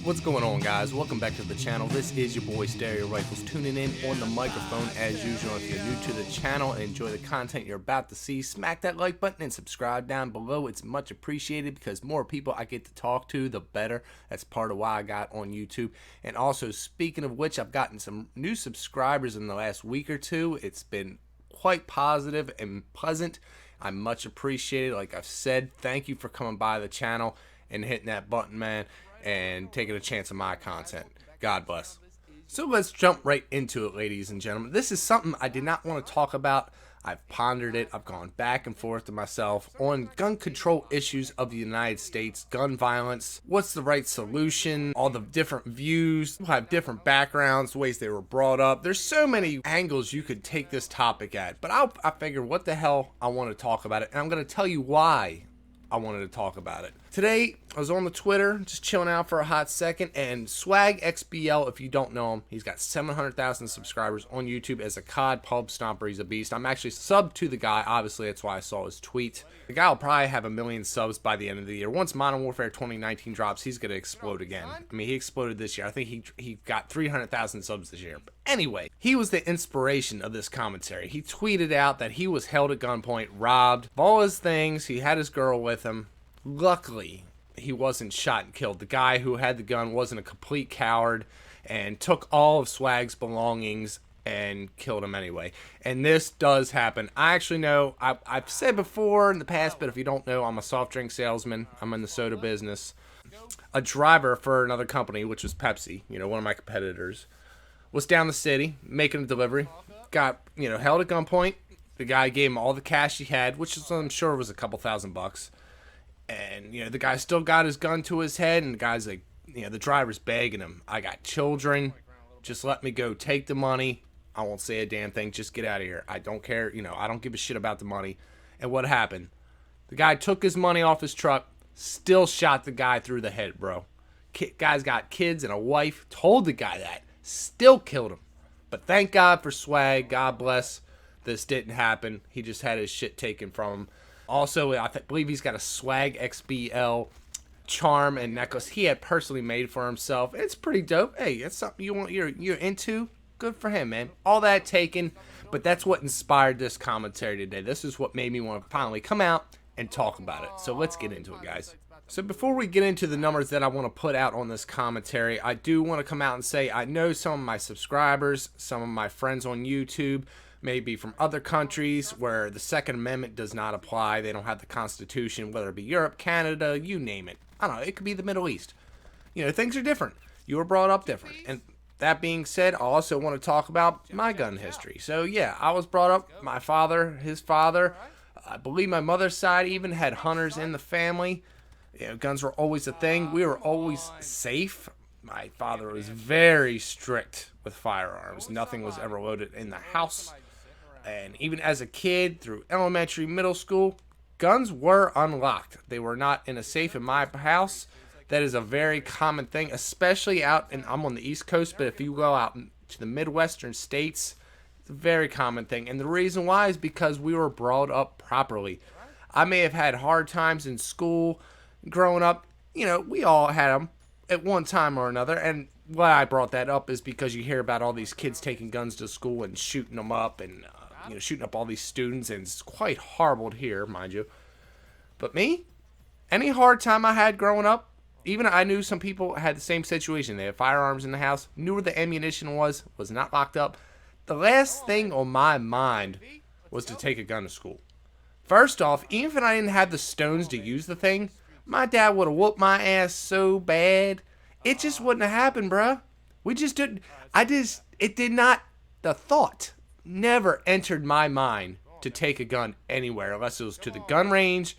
What's going on, guys? Welcome back to the channel. This is your boy Stereo Rifles tuning in on the microphone as usual. If you're new to the channel and enjoy the content you're about to see, smack that like button and subscribe down below. It's much appreciated because more people I get to talk to, the better. That's part of why I got on YouTube. And also, speaking of which, I've gotten some new subscribers in the last week or two. It's been quite positive and pleasant. I much appreciate it. Like I've said, thank you for coming by the channel and hitting that button, man, and taking a chance on my content. God bless. So let's jump right into it, ladies and gentlemen. This is something I did not want to talk about. I've pondered it. I've gone back and forth to myself on gun control issues of the United States, gun violence. What's the right solution? All the different views have different backgrounds, ways they were brought up. There's so many angles you could take this topic at, but I figured what the hell, I want to talk about it, and I'm going to tell you why I wanted to talk about it. Today, I was on the Twitter, just chilling out for a hot second, and Swagg XBL, if you don't know him, he's got 700,000 subscribers on YouTube as a COD pub stomper. He's a beast. I'm actually subbed to the guy. Obviously, that's why I saw his tweet. The guy will probably have 1 million subs by the end of the year. Once Modern Warfare 2019 drops, he's going to explode again. I mean, he exploded this year. I think he got 300,000 subs this year. But anyway, he was the inspiration of this commentary. He tweeted out that he was held at gunpoint, robbed of all his things. He had his girl with him. Luckily, he wasn't shot and killed. The guy who had the gun wasn't a complete coward and took all of Swagg's belongings and killed him anyway. And this does happen. I actually know, I've said before in the past, but if you don't know, I'm a soft drink salesman. I'm in the soda business. A driver for another company, which was Pepsi, one of my competitors, was down the city making a delivery. Got, held at gunpoint. The guy gave him all the cash he had, which I'm sure was a couple $1,000. And, the guy still got his gun to his head, and the guy's like, the driver's begging him, I got children, just let me go, take the money, I won't say a damn thing, just get out of here, I don't care, I don't give a shit about the money. And what happened? The guy took his money off his truck, still shot the guy through the head, bro. Guy's got kids and a wife, told the guy that, still killed him. But thank God for Swagg, God bless, this didn't happen, he just had his shit taken from him. Also, I believe he's got a Swagg XBL charm and necklace he had personally made for himself. It's pretty dope. Hey, it's something you're into. Good for him, man. All that taken, but that's what inspired this commentary today. This is what made me want to finally come out and talk about it. So let's get into it, guys. So before we get into the numbers that I want to put out on this commentary, I do want to come out and say I know some of my subscribers, some of my friends on YouTube, maybe from other countries where the Second Amendment does not apply. They don't have the Constitution, whether it be Europe, Canada, you name it. I don't know, it could be the Middle East. Things are different. You were brought up different. And that being said, I also want to talk about my gun history. So yeah, I was brought up, my father, his father, I believe my mother's side even had hunters in the family. Guns were always a thing. We were always safe. My father was very strict with firearms. Nothing was ever loaded in the house. And even as a kid, through elementary, middle school, guns were unlocked. They were not in a safe in my house. That is a very common thing, especially out, and I'm on the East Coast, but if you go out to the Midwestern states, it's a very common thing. And the reason why is because we were brought up properly. I may have had hard times in school growing up. We all had them at one time or another. And why I brought that up is because you hear about all these kids taking guns to school and shooting them up and shooting up all these students, and it's quite horrible to hear, mind you. But me, any hard time I had growing up, even I knew some people had the same situation. They had firearms in the house, knew where the ammunition was not locked up. The last thing on my mind was to take a gun to school. First off, even if I didn't have the stones to use the thing, my dad would have whooped my ass so bad. It just wouldn't have happened, bruh. We just didn't, it did not, the thought never entered my mind to take a gun anywhere unless it was to the gun range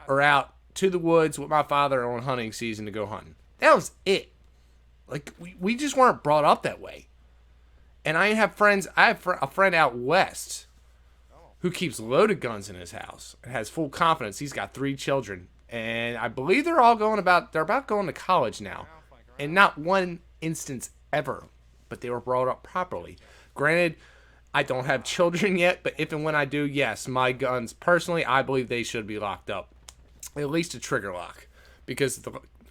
or out to the woods with my father on hunting season to go hunting. That was it. Like, we just weren't brought up that way. And I have a friend out west who keeps loaded guns in his house and has full confidence. He's got 3 children, and I believe they're about going to college now. And not one instance ever, but they were brought up properly. Granted, I don't have children yet, but if and when I do, yes, my guns, personally, I believe they should be locked up. At least a trigger lock. Because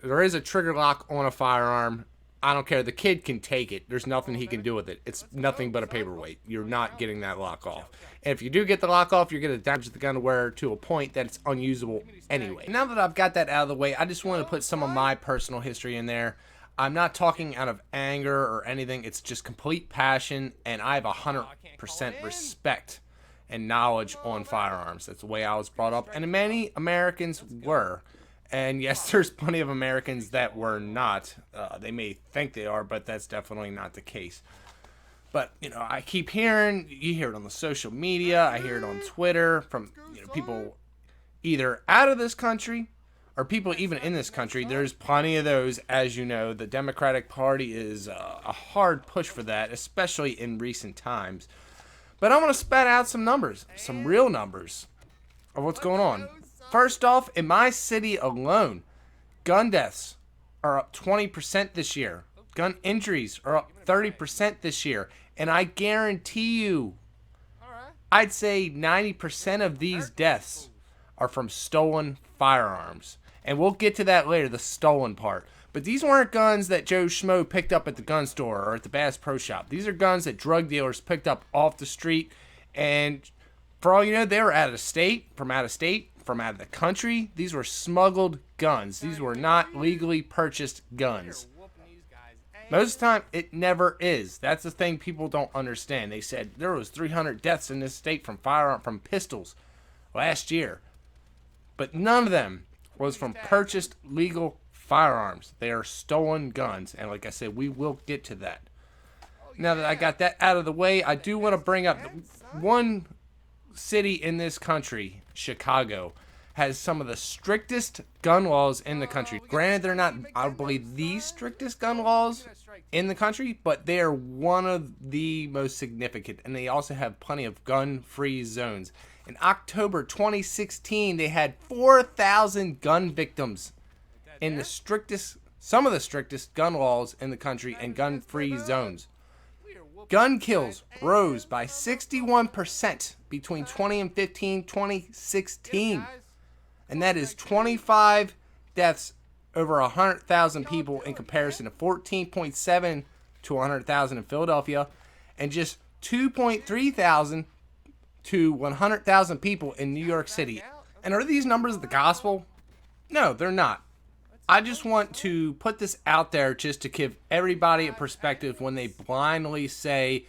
there is a trigger lock on a firearm. I don't care. The kid can take it. There's nothing he can do with it. It's nothing but a paperweight. You're not getting that lock off. And if you do get the lock off, you're going to damage the gun wearer to a point that it's unusable anyway. Now that I've got that out of the way, I just want to put some of my personal history in there. I'm not talking out of anger or anything. It's just complete passion, and I have 100% respect and knowledge on firearms. That's the way I was brought up, and many Americans were. And yes, there's plenty of Americans that were not. They may think they are, but that's definitely not the case. But, you know, I keep hearing, you hear it on the social media, I hear it on Twitter from, you know, people either out of this country or people even in this country. There's plenty of those, as you know. The Democratic Party is a hard push for that, especially in recent times. But I'm going to spat out some numbers, some real numbers of what's going on. First off, in my city alone, gun deaths are up 20% this year. Gun injuries are up 30% this year. And I guarantee you, I'd say 90% of these deaths are from stolen firearms. And we'll get to that later, the stolen part. But these weren't guns that Joe Schmo picked up at the gun store or at the Bass Pro Shop. These are guns that drug dealers picked up off the street. And for all you know, they were out of state, from out of the country. These were smuggled guns. These were not legally purchased guns. Most of the time, it never is. That's the thing people don't understand. They said there was 300 deaths in this state from pistols last year. But none of them was from purchased legal firearms. They are stolen guns. And like I said, we will get to that. Now that I got that out of the way, I do want to bring up one city in this country, Chicago, has some of the strictest gun laws in the country. Granted, they're not, I believe, the strictest gun laws in the country, but they are one of the most significant. And they also have plenty of gun-free zones. In October 2016, they had 4,000 gun victims in some of the strictest gun laws in the country and gun-free zones. Gun kills rose by 61% between 2016. And that is 25 deaths over 100,000 people in comparison to 14.7 to 100,000 in Philadelphia, and just 2.3 thousand to 100,000 people in New York City. And are these numbers the gospel? No, they're not. I just want to put this out there just to give everybody a perspective when they blindly say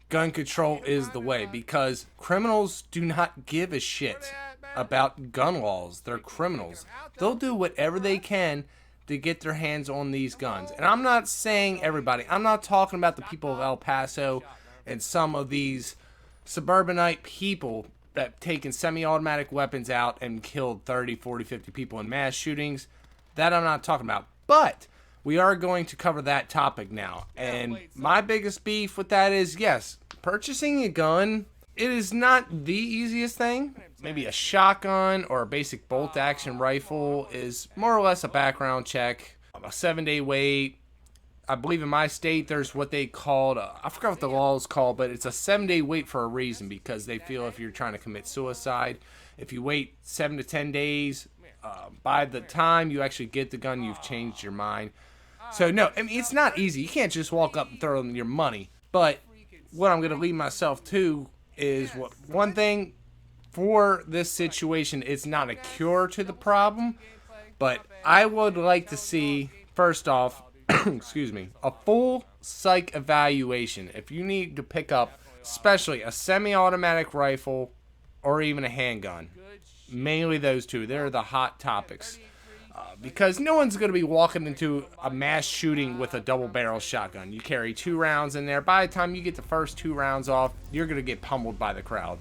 gun control is the way, because criminals do not give a shit about gun laws. They're criminals. They'll do whatever they can to get their hands on these guns. And I'm not saying everybody. I'm not talking about the people of El Paso and some of these suburbanite people that have taken semi-automatic weapons out and killed 30, 40, 50 people in mass shootings. That I'm not talking about. But we are going to cover that topic now. And my biggest beef with that is, yes, purchasing a gun, it is not the easiest thing. Maybe a shotgun or a basic bolt-action rifle is more or less a background check, a 7-day wait. I believe in my state there's what they called, I forgot what the law is called, but it's a 7-day wait for a reason, because they feel if you're trying to commit suicide, if you wait 7 to 10 days, by the time you actually get the gun, you've changed your mind. So no, I mean, it's not easy. You can't just walk up and throw them your money. But what I'm going to lead myself to is one thing for this situation. It's not a cure to the problem, but I would like to see, first off, excuse me, a full psych evaluation. If you need to pick up, especially a semi-automatic rifle or even a handgun, mainly those two, they're the hot topics. Because no one's going to be walking into a mass shooting with a double-barrel shotgun. You carry 2 rounds in there. By the time you get the first 2 rounds off, you're going to get pummeled by the crowd.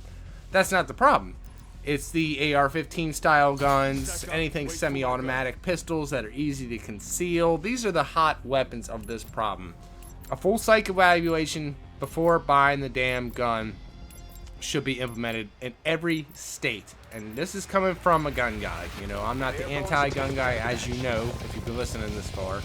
That's not the problem. It's the AR-15 style guns, anything semi-automatic, pistols that are easy to conceal. These are the hot weapons of this problem. A full psych evaluation before buying the damn gun should be implemented in every state. And this is coming from a gun guy. You know, I'm not the anti-gun guy, as you know, if you've been listening this far.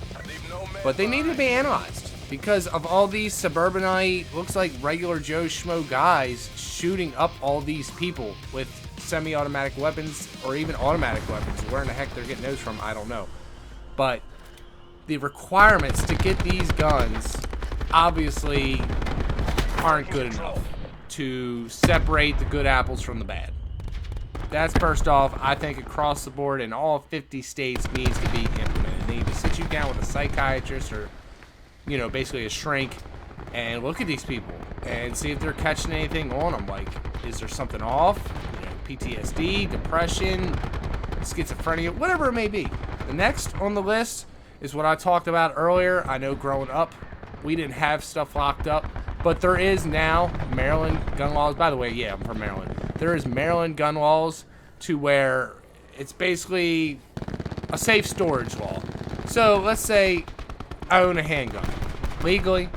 But they need to be analyzed because of all these suburbanite, looks like regular Joe Schmo guys shooting up all these people with semi-automatic weapons or even automatic weapons. Where in the heck they're getting those from, I don't know. but the requirements to get these guns obviously aren't good enough to separate the good apples from the bad. That's first off. I think across the board in all 50 states needs to be implemented. They need to sit you down with a psychiatrist or, you know, basically a shrink and look at these people and see if they're catching anything on them. Like, is there something off? You know, PTSD, depression, schizophrenia, whatever it may be. The next on the list is what I talked about earlier. I know growing up, we didn't have stuff locked up, but there is now Maryland gun laws. By the way, yeah, I'm from Maryland. There is Maryland gun laws to where it's basically a safe storage law. So let's say I own a handgun legally.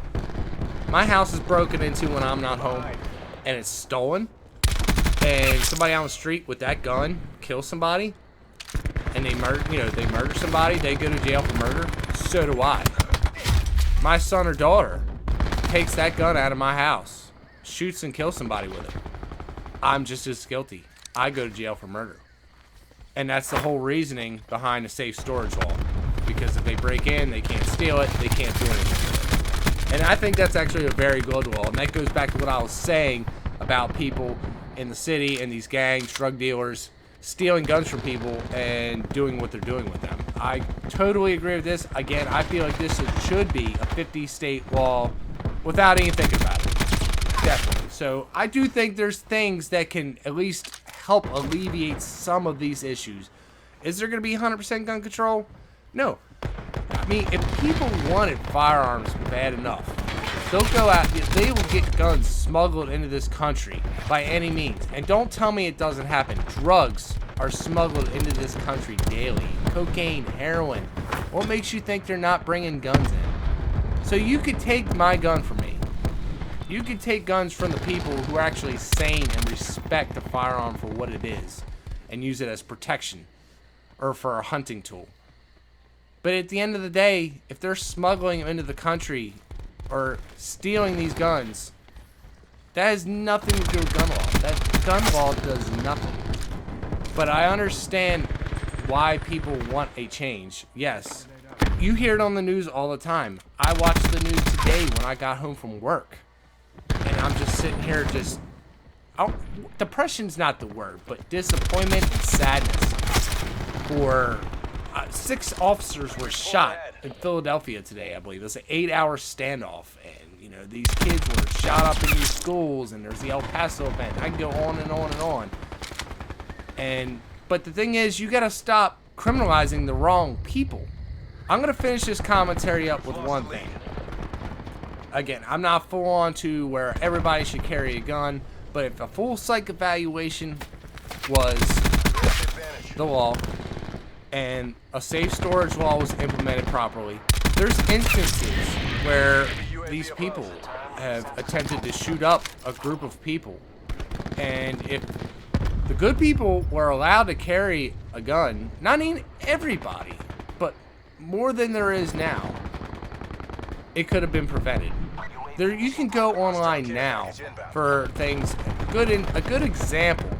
My house is broken into when I'm not home and it's stolen, and somebody on the street with that gun kills somebody and they murder somebody, they go to jail for murder. So do I. My son or daughter takes that gun out of my house, shoots and kills somebody with it. I'm just as guilty. I go to jail for murder. And that's the whole reasoning behind the safe storage law. Because if they break in, they can't steal it, they can't do anything with it. And I think that's actually a very good law. And that goes back to what I was saying about people in the city and these gangs, drug dealers, stealing guns from people and doing what they're doing with them. I totally agree with this. Again, I feel like this should be a 50-state law without even thinking about it. Definitely. So I do think there's things that can at least help alleviate some of these issues. Is there going to be 100% gun control? No. I mean, if people wanted firearms bad enough, they'll go out, they will get guns smuggled into this country by any means. And don't tell me it doesn't happen. Drugs are smuggled into this country daily. Cocaine, heroin. What makes you think they're not bringing guns in? So you could take my gun from me. You could take guns from the people who are actually sane and respect the firearm for what it is and use it as protection or for a hunting tool. But at the end of the day, if they're smuggling them into the country or stealing these guns, that has nothing to do with gun law. That gun law does nothing. But I understand why people want a change. Yes, you hear it on the news all the time. I watched the news today when I got home from work. And I'm just sitting here depression's not the word, but disappointment and sadness. For 6 officers were shot in Philadelphia today, I believe. It was an 8-hour standoff. And, you know, these kids were shot up in these schools, and there's the El Paso event. I can go on and on and on. But the thing is, you got to stop criminalizing the wrong people. I'm going to finish this commentary up with one thing. Again, I'm not full on to where everybody should carry a gun, but if a full psych evaluation was the law and a safe storage law was implemented properly, there's instances where these people have attempted to shoot up a group of people. And if the good people were allowed to carry a gun, not even everybody, but more than there is now, it could have been prevented. You can go online now for things. A good example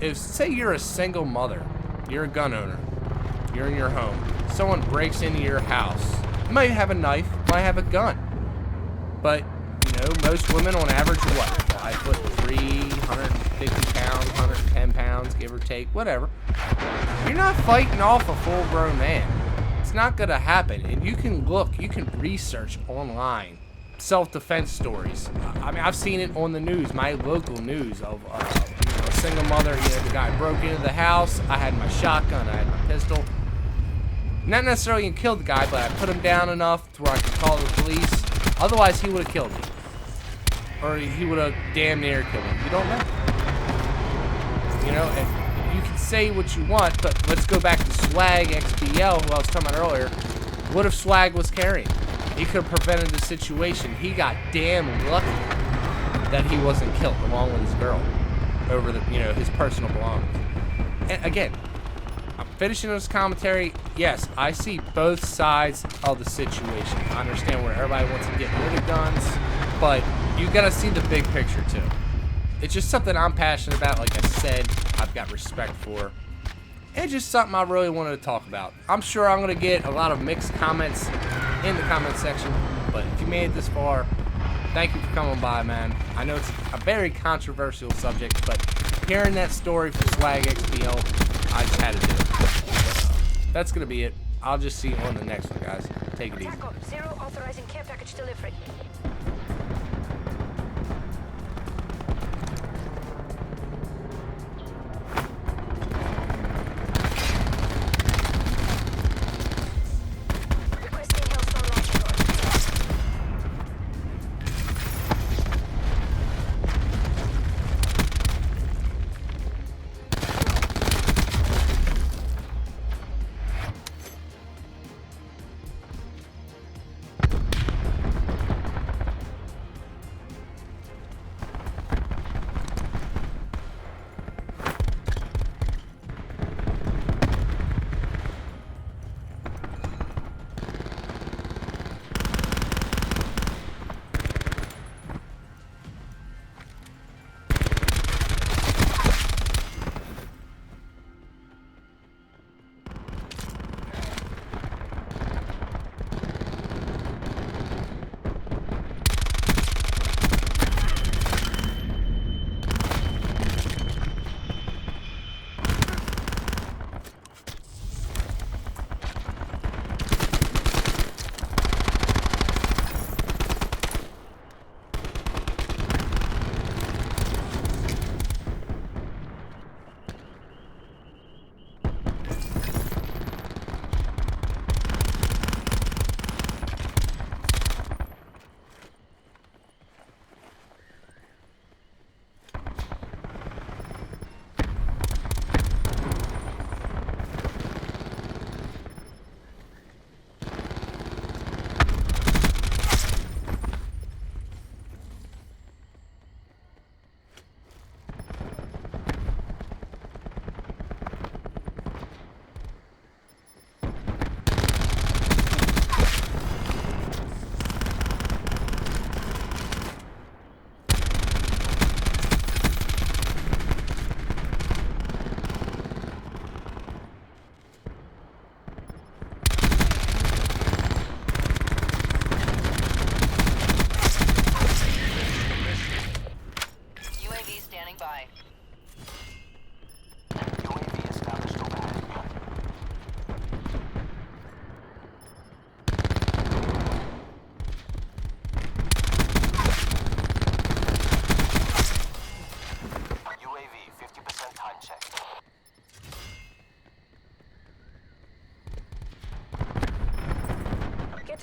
is, say you're a single mother, you're a gun owner, you're in your home, someone breaks into your house. You might have a knife, might have a gun, but you know, most women on average are what, 5'3", 150 pounds, 110 pounds, give or take, whatever. You're not fighting off a full-grown man. It's not gonna happen. And you can look, you can research online self-defense stories. I mean, I've seen it on the news, my local news, of a single mother. You know, the guy broke into the house. I had my shotgun, I had my pistol. Not necessarily killed the guy, but I put him down enough to where I could call the police. Otherwise, he would have killed me, or he would have damn near killed me. You don't know. You know, and you can say what you want, but let's go back to Swagg XBL, who I was talking about earlier. What if Swagg was carrying? He could have prevented the situation. He got damn lucky that he wasn't killed along with his girl over the, you know, his personal belongings. And again, I'm finishing this commentary. Yes, I see both sides of the situation. I understand where everybody wants to get rid of guns, but you gotta see the big picture too. It's just something I'm passionate about. Like I said, I've got respect for. it's just something I really wanted to talk about. I'm sure I'm going to get a lot of mixed comments in the comment section, but if you made it this far, thank you for coming by, man. I know it's a very controversial subject, but hearing that story from Swagg XPO, I just had to do it. That's going to be it. I'll just see you on the next one, guys. Take it easy. Zero authorizing care package delivery.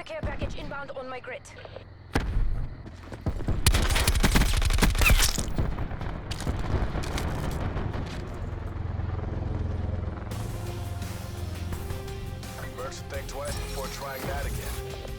Care package inbound on my grid. Mercs think twice before trying that again.